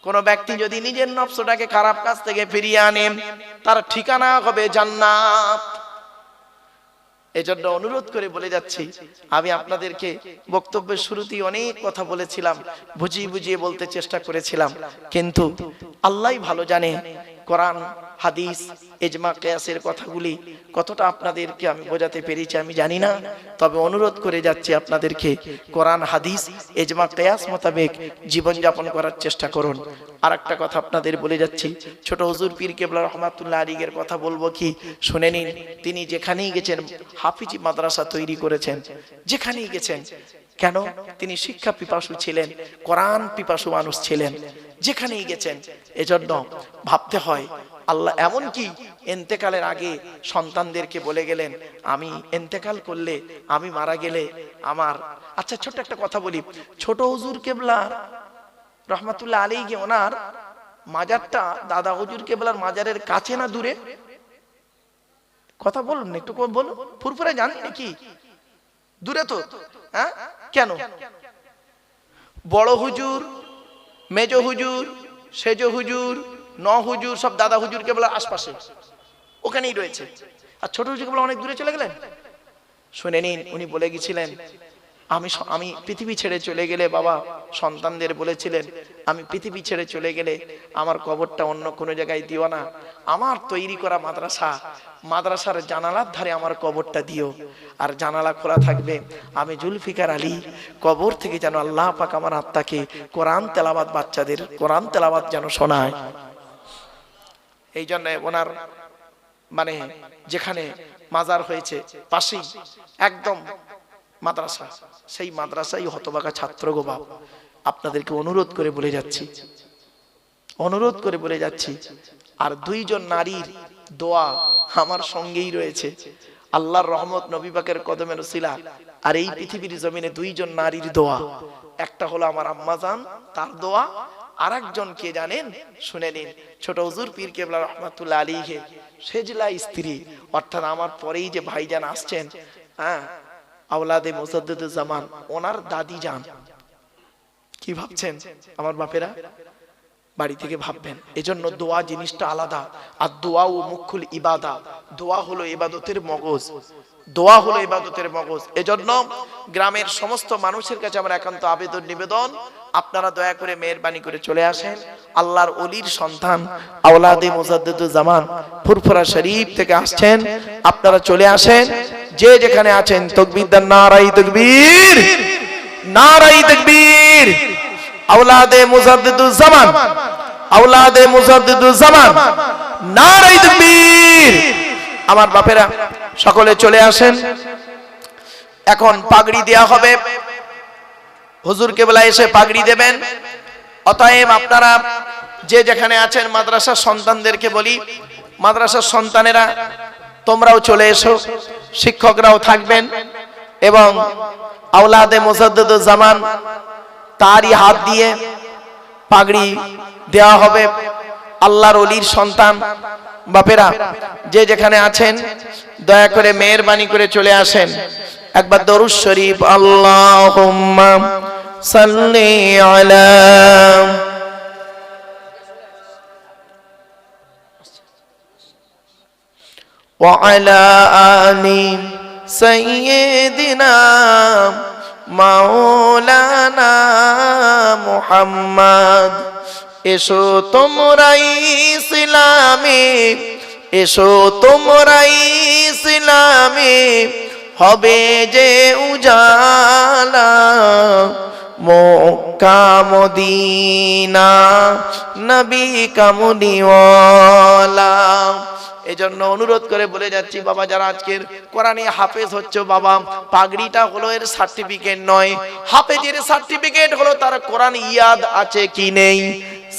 কোন ব্যক্তি যদি নিজের নফসটাকে খারাপ কাজ থেকে ফিরিয়ে আনে, তার ঠিকানা হবে জান্নাত। এজন্য অনুরোধ করে বলে যাচ্ছি, আমি আপনাদেরকে বক্তব্যের শুরুতেই অনেক কথা বলেছিলাম, বুঝিয়ে বুঝিয়ে বলতে চেষ্টা করেছিলাম, কিন্তু আল্লাহই ভালো জানে কোরআন হাদিস ইজমা কিয়াসের কথাগুলি কতটা আপনাদেরকে আমি বোঝাতে পেরেছি আমি জানি না। তবে অনুরোধ করে যাচ্ছি আপনাদেরকে, কোরআন হাদিস ইজমা কিয়াস মোতাবেক জীবন যাপন করার চেষ্টা করুন। আর একটা কথা আপনাদের বলে যাচ্ছি, ছোট হুজুর পীর কেবলা রহমাতুল্লাহ আলাইহির কথা বলবো কি, শুনে নিন। তিনি যেখানেই গেছেন হাফিজি মাদ্রাসা তৈরি করেছেন, যেখানেই গেছেন। কেন? তিনি শিক্ষা পিপাসু ছিলেন, কোরআন পিপাসু মানুষ ছিলেন, যেখানেই গেছেন। এজন্য ভাবতে হয়, আল্লাহ এমনকি ইন্তেকালের আগে সন্তানদেরকে বলে গেলেন, আমি ইন্তেকাল করলে, আমি মারা গেলে আমার, আচ্ছা ছোট্ট একটা কথা বলি, ছোট হুজুর কেবলা রহমাতুল্লাহ আলাইহি ওনার মাজারটা দাদা হুজুর কেবলার মাজারের কাছে না দূরে? কথা বলুন, একটু বলুন, ফুরফুরে জানেন নাকি? দূরে তো। হ্যাঁ, কেন? বড় হুজুর, মেজ হুজুর, সেজ হুজুর, ন হুজুর সব দাদা হুজুর কেবলার আশপাশে, ওখানেই রয়েছে। আর ছোট হুজুর কেবলা অনেক দূরে চলে গেলেন। শুনে নিন, উনি বলে গেছিলেন, আমি পৃথিবী ছেড়ে চলে গেলে, বাবা সন্তানদের বলেছিলেন, আমি পৃথিবী ছেড়ে চলে গেলে আমার কবরটা অন্য কোনো জায়গায় দিও না, আমার তৈরি করা মাদ্রাসার জানালার ধারে আমার কবরটা দিও, আর জানালা খোলা থাকবে, আমি জুলফিকার আলী কবর থেকে যেন আল্লাহ পাক আমার আত্মাকে কোরআন তেলাওয়াত, বাচ্চাদের কোরআন তেলাওয়াত যেন শোনায়। এই জন্য ওনার মানে যেখানে মাজার হয়েছে পাশেই একদম মাদ্রাসা, সেই মাদ্রাসায় হতবাগা ছাত্র গো বাপ। আপনাদেরকে অনুরোধ করে বলে যাচ্ছি, আর 2 জন নারীর দোয়া আমার সঙ্গেই রয়েছে, আল্লাহর রহমত, নবী পাকের কদমের উসিলা, আর এই পৃথিবীর জমিনে 2 জন নারীর দোয়া। একটা হলো আমার আম্মাজান, তার দোয়া, আর একজন কে জানেন? শুনে নিন, ছোট হুজুর পীর কেবলা রহমাতুল্লাহ আলাইহি সেজলা স্ত্রী, অর্থাৎ আমার পরেই যে ভাইজান আসছেন, হ্যাঁ, আওলাদে মুজাদ্দিদুজ্জামান, ওনার দাদি যান। কি ভাবছেন আমার বাপেরা? বাড়ি থেকে ভাববেন। এজন্য দোয়া জিনিসটা আলাদা, আর দোয়া ও মুখুল ইবাদা, দোয়া হলো ইবাদতের মগজ, দোয়া হলো ইবাদতের মগজ। এজন্য গ্রামের সমস্ত মানুষের কাছে আমার একান্ত আবেদন নিবেদন, আপনারা দয়া করে মেহেরবানি করে চলে আসেন। আল্লাহর ওলির সন্তান আওলাদে মুজাদ্দিদুজ্জামান ফুরফুরা শরীফ থেকে আসছেন, আপনারা চলে আসেন। যে যেখানে আছেন তাকবীর দেন, নারায়ে তাকবীর, নারায়ে তাকবীর। আওলাদে মুজাদ্দিদুজ্জামান, আওলাদে মুজাদ্দিদুজ্জামান, নারায়ে তাকবীর। আমার বাপেরা সকলে চলে আসেন। এখন পাগড়ি দেয়া হবে। হুজুর কেবলা এসে পাগড়ি দেবেন। অতএব আপনারা যে যেখানে আছেন মাদ্রাসার সন্তানদেরকে বলি, মাদ্রাসার সন্তানেরা তোমরাও চলে এসো, শিক্ষকরাও থাকবেন এবং আওলাদে মুজাদ্দিদুজ জামান তারই হাত দিয়ে পাগড়ি দেওয়া হবে। আল্লাহর ওলির সন্তান বাপেরা যে যেখানে আছেন দয়া করে মেহেরবানি করে চলে আসেন। একবার দরুদ শরীফ আল্লাহুম্মা সাল্লি আলা ওয়া আলা আলি সাইয়্যিদিনা মাওলানা মুহাম্মদ। এসো তোমরাই ইসলামে, এসো তোমরাই ইসলামে, হবে যে উজালা মক্কা মদিনা নবী কামলিওয়ালা। এজন্য অনুরোধ করে বলে যাচ্ছি বাবা, যারা আজকের কোরআনে হাফেজ হচ্ছে বাবা, পাগড়িটা হলো এর সার্টিফিকেট নয়, হাফেজের সার্টিফিকেট হলো তার কোরআন ইয়াদ আছে কি নেই,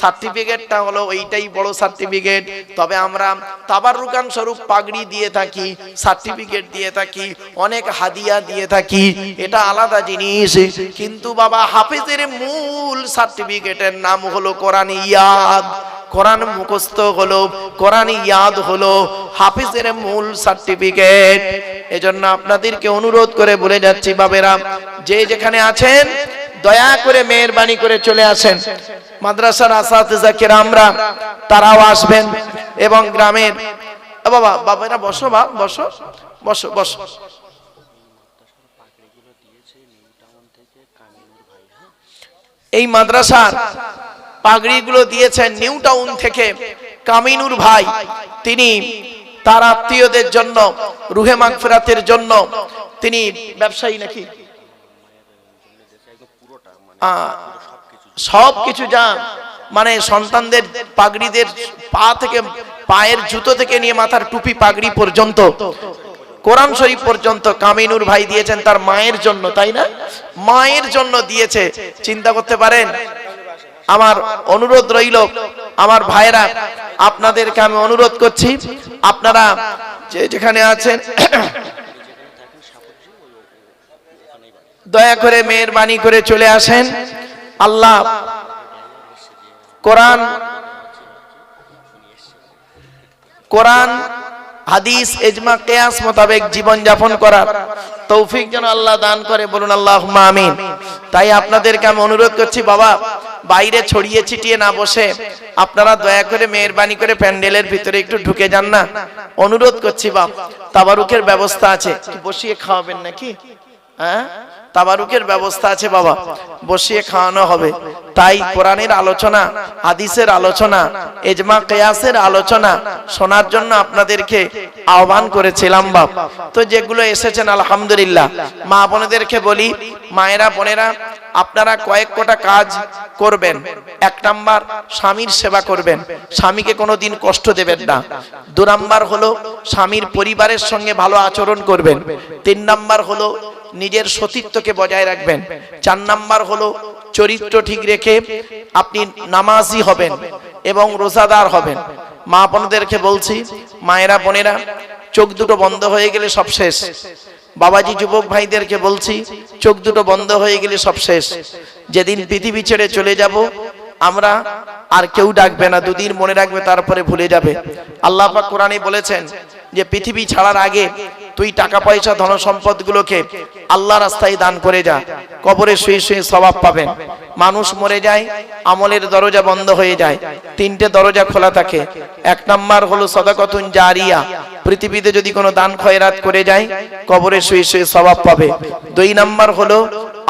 সার্টিফিকেটটা হলো ওইটাই বড় সার্টিফিকেট। তবে আমরা তাবাররুকান স্বরূপ পাগড়ি দিয়ে থাকি, সার্টিফিকেট দিয়ে থাকি, অনেক হাদিয়া দিয়ে থাকি, এটা আলাদা জিনিস। কিন্তু বাবা হাফেজের মূল সার্টিফিকেটের নাম হলো কোরআন ইয়াদ। কোরআন মুখস্থ হলো, কোরআন ইয়াদ হলো হাফেজের মূল সার্টিফিকেট। এজন্য আপনাদেরকে অনুরোধ করে বলে যাচ্ছি বাবেরা, যে যেখানে আছেন দয়া করে মেহেরবানি করে চলে আসেন। মাদ্রাসার আসাতিজা কিরামরা তারাও আসবেন এবং গ্রামের বাবা বাবারা বসো, বাপ বসো বসো বসো। এই মাদ্রাসার পাগড়িগুলো দিয়েছেন নিউ টাউন থেকে কামিনুর ভাই। তিনি তার আত্মীয়দের জন্য, রুহে মাগফিরাতের জন্য, তিনি ব্যবসায়ী নাকি সবকিছু যা মানে সন্তানদের পাগড়িদের পা থেকে, পায়ের জুতো থেকে নিয়ে মাথার টুপি পাগড়ি পর্যন্ত, কোরআন শরীফ পর্যন্ত কামিনুর ভাই দিয়েছেন তার মায়ের জন্য, তাই না? মায়ের জন্য দিয়েছে। চিন্তা করতে পারেন। আমার অনুরোধ রইল আমার ভাইরা, আপনাদেরকে আমি অনুরোধ করছি, আপনারা যে যেখানে আছেন দয়া করে মেহেরবানি করে চলে আসেন। আল্লাহ কোরআন হাদিস ইজমা কিয়াস মোতাবেক জীবন যাপন করার তৌফিক যেন আল্লাহ দান করে, বলুন আল্লাহুম্মা আমিন। তাই আপনাদেরকে আমি অনুরোধ করছি বাবা, বাইরে ছড়িয়ে ছিটিয়ে না বসে আপনারা দয়া করে মেহেরবানি করে প্যান্ডেলের ভিতরে একটু ঢুকে যান না, অনুরোধ করছি বাপ। তাবারুকের ব্যবস্থা আছে, বসিয়ে খাওয়াবেন নাকি? হ্যাঁ, তাবারুকের ব্যবস্থা আছে বাবা, বসিয়ে খাওয়ানো হবে। তাই কোরআনের আলোচনা, হাদিসের আলোচনা, ইজমা কিয়াসের আলোচনা শোনার জন্য আপনাদেরকে আহ্বান করেছিলাম বাপ। তো যেগুলো এসেছেন আলহামদুলিল্লাহ। মা বোনেদেরকে বলি, মায়েরা বোনেরা আপনারা কয়েক কোটা কাজ করবেন। এক নাম্বার, স্বামীর সেবা করবেন, স্বামীকে কোনোদিন কষ্ট দেবেন না। দু নাম্বার হলো স্বামীর পরিবারের সঙ্গে ভালো আচরণ করবেন। তিন নাম্বার হলো নিজের সতীত্বকে বজায় রাখবেন। চার নাম্বার হলো চরিত্র ঠিক রেখে আপনি নামাজি হবেন এবং রোজাদার হবেন। মা বোনদেরকে বলছি, মায়েরা বোনেরা চোখ দুটো বন্ধ হয়ে গেলে সব শেষ। বাবাজি যুবক ভাইদেরকে বলছি, চোখ দুটো বন্ধ হয়ে গেলে সব শেষ। যেদিন পৃথিবী ছেড়ে চলে যাব আমরা, আর কেউ ডাকবে না, দুদিন মনে রাখবে, তারপরে ভুলে যাবে। আল্লাহ পাক কোরআনে বলেছেন যে পৃথিবী ছাড়ার আগে তুই টাকা পয়সা ধন সম্পদ গুলোকে আল্লাহ রাস্তায় দান করে যা, কবরে শুয়ে শুয়ে সওয়াব পাবেন। মানুষ মরে যায়, আমলের দরজা বন্ধ হয়ে যায়, তিনটে দরজা খোলা থাকে। এক নাম্বার হলো সাদাকাতুন জারিয়া, পৃথিবীতে যদি কোনো দান খয়রাত করে যায় কবরে শুয়ে শুয়ে সওয়াব পাবে। দুই নাম্বার হলো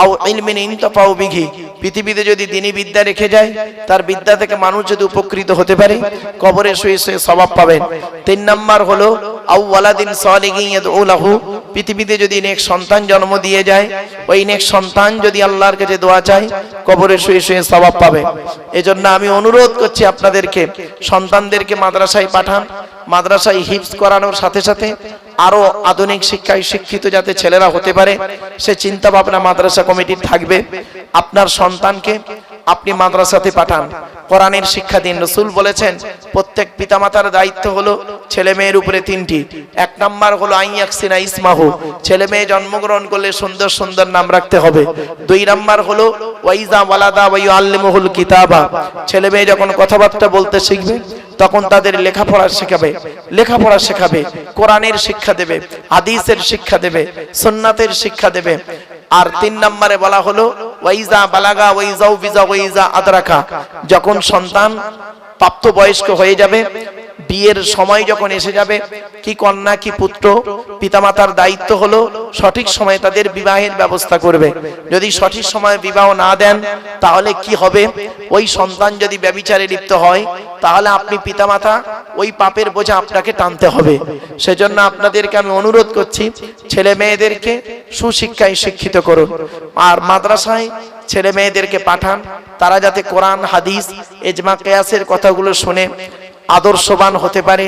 আও ইলমিন ইনতাফাউ বিহি, পৃথিবীতে যদি দ্বীনি বিদ্যা রেখে যায়, তার বিদ্যা থেকে মানুষ যদি উপকৃত হতে পারে কবরে শুয়ে শুয়ে সওয়াব পাবেন। তিন নাম্বার হলো আও ওয়ালাদিন সালিহিন ইয়াদউ লাহু, পৃথিবীতে যদি নেক সন্তান জন্ম দিয়ে যায়, ওই নেক সন্তান যদি আল্লাহর কাছে দোয়া চায় কবরে শুয়ে শুয়ে সওয়াব পাবে। এজন্য আমি অনুরোধ করছি আপনাদেরকে, সন্তানদেরকে মাদ্রাসায় পাঠান। মাদ্রাসায় হিফজ করানোর সাথে সাথে আরো আধুনিক শিক্ষায় শিক্ষিত যাতে ছেলেরা হতে পারে সে চিন্তা ভাবনা মাদ্রাসা কমিটির থাকবে। আপনার সন্তানকে আপনি মাদ্রাসাতে পাঠান, কোরআনের শিক্ষা দিন। রাসূল বলেছেন প্রত্যেক পিতামাতার দায়িত্ব হলো ছেলে মেয়ের উপরে তিনটি। এক নাম্বার হলো আইয়াকসিনা ইসমাহু, ছেলে মেয়ে জন্মগ্রহণ করলে সুন্দর সুন্দর নাম রাখতে হবে। দুই নাম্বার হলো ওয়াইজা ওয়ালাদা ওয়াইউআল্লিমুহুল কিতাবা, ছেলে মেয়ে যখন কথাবার্তা বলতে শিখবে তখন তাদের লেখাপড়া শেখাবে, কোরআনের শিক্ষা দেবে, হাদিসের শিক্ষা দেবে, সুন্নাতের শিক্ষা দেবে। আর তিন নম্বরে বলা হলো ওয়াইজা বালাগা ওয়াইজাউ বিজা ওয়াইজা আদরাকা, যখন সন্তান প্রাপ্তবয়স্ক হয়ে যাবে, বিয়ের সময় যখন এসে যাবে, কি কন্যা কি পুত্র, পিতামাতার দায়িত্ব হলো সঠিক সময়ে তাদের বিবাহের ব্যবস্থা করবে। যদি সঠিক সময়ে বিবাহ না দেন তাহলে কি হবে, ওই সন্তান যদি ব্যভিচারে লিপ্ত হয় তাহলে আপনি পিতামাতা ওই পাপের বোঝা আপনাকে টানতে হবে। সেজন্য আপনাদেরকে আমি অনুরোধ করছি ছেলে মেয়েদেরকে সুশিক্ষায় শিক্ষিত করুন, আর মাদ্রাসায় ছেলে মেয়েদেরকে পাঠান, তারা যাতে কোরআন হাদিস ইজমা কিয়াসের কথাগুলো শুনে আদর্শবান হতে পারে,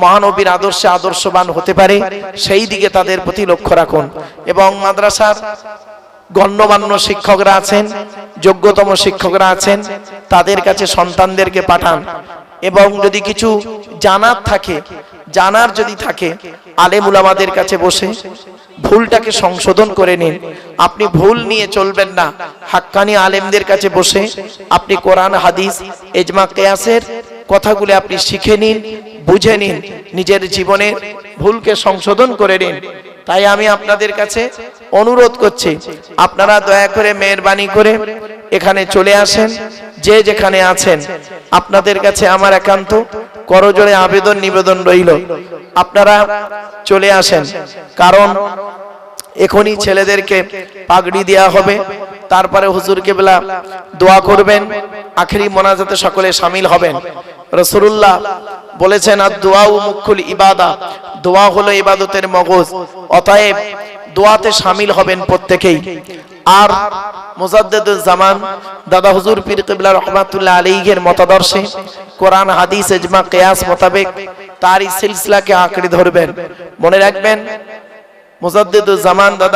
মহানবীর আদর্শে আদর্শবান হতে পারে, সেই দিকে তাদের প্রতি লক্ষ্য রাখুন। এবং মাদ্রাসার গণ্যমান্য শিক্ষকরা আছেন, যোগ্যতম শিক্ষকরা আছেন, তাদের কাছে সন্তানদেরকে পাঠান। এবং যদি কিছু জানার যদি থাকে আলেম উলামাদের কাছে বসে ভুলটাকে সংশোধন করে নিন। আপনি ভুল নিয়ে চলবেন না, হাক্কানি আলেমদের কাছে বসে আপনি কোরআন হাদিস ইজমা কিয়াসের কথাগুলো আপনি শিখে নিন, বুঝে নিন, নিজের জীবনের ভুলকে সংশোধন করে নিন। তাই আমি আপনাদের কাছে অনুরোধ করছি আপনারা দয়া করে মেহেরবানি করে এখানে চলে আসেন, যে যেখানে আছেন। আপনাদের কাছে আমার একান্ত করজোড়ে আবেদন নিবেদন রইল, আপনারা চলে আসেন। কারণ এখনই ছেলেদেরকে পাগড়ি দেওয়া হবে, তারপরে হুজুর কেবলা দোয়া করবেন, আখেরি মোনাজাতে সকলে শামিল হবেন। রাসূলুল্লাহ বলেছেন আর দোয়া ও মুখুল ইবাদা, দোয়া হলো ইবাদতের মগজ, অতএব দোয়াতে শামিল হবেন প্রত্যেকেই। আর মুজাদ্দিদুল জামান দাদা হুজুর পীর কিবলা রাহমাতুল্লাহ আলাইহির মতাদর্শে কোরআন হাদিস ইজমা কিয়াস মোতাবেক তার এই সিলসিলাকে আঁকড়ে ধরবেন। মনে রাখবেন মুজাদ্দিদুল জামান দাদা